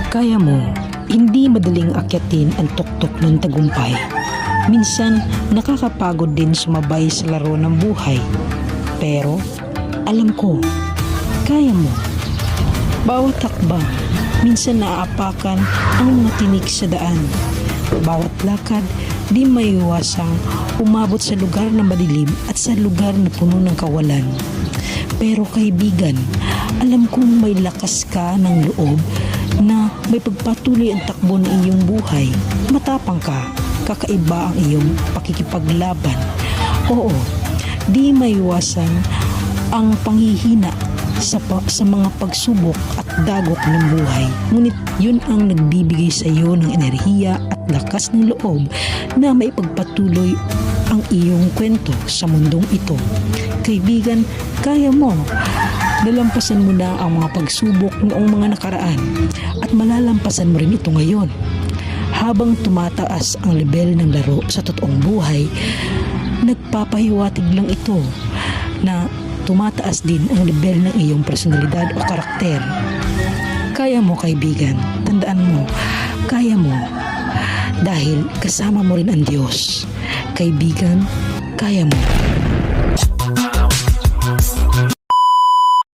Kaya mo, hindi madaling akyatin ang tuktok ng tagumpay. Minsan, nakakapagod din sumabay sa laro ng buhay. Pero, alam ko, kaya mo. Bawat takba, minsan naaapakan ang mga tinik sa daan. Bawat lakad, di maiiwasang umabot sa lugar na madilim at sa lugar na puno ng kawalan. Pero kaibigan, alam kong may lakas ka ng loob na may pagpatuloy ang takbo ng iyong buhay. Matapang ka, kakaiba ang iyong pakikipaglaban. Oo, di maiwasan ang panghihina sa mga pagsubok at dagok ng buhay. Ngunit yun ang nagbibigay sa iyo ng enerhiya at lakas ng loob na maipagpatuloy ang iyong kwento sa mundong ito. Kaibigan, kaya mo. Nalampasan mo na ang mga pagsubok noong mga nakaraan at malalampasan mo rin ito ngayon. Habang tumataas ang level ng laro sa totoong buhay, nagpapahiwatig lang ito na tumataas din ang level ng iyong personalidad o karakter. Kaya mo, kaibigan. Tandaan mo, kaya mo. Dahil kasama mo rin ang Diyos. Kaibigan, kaya mo.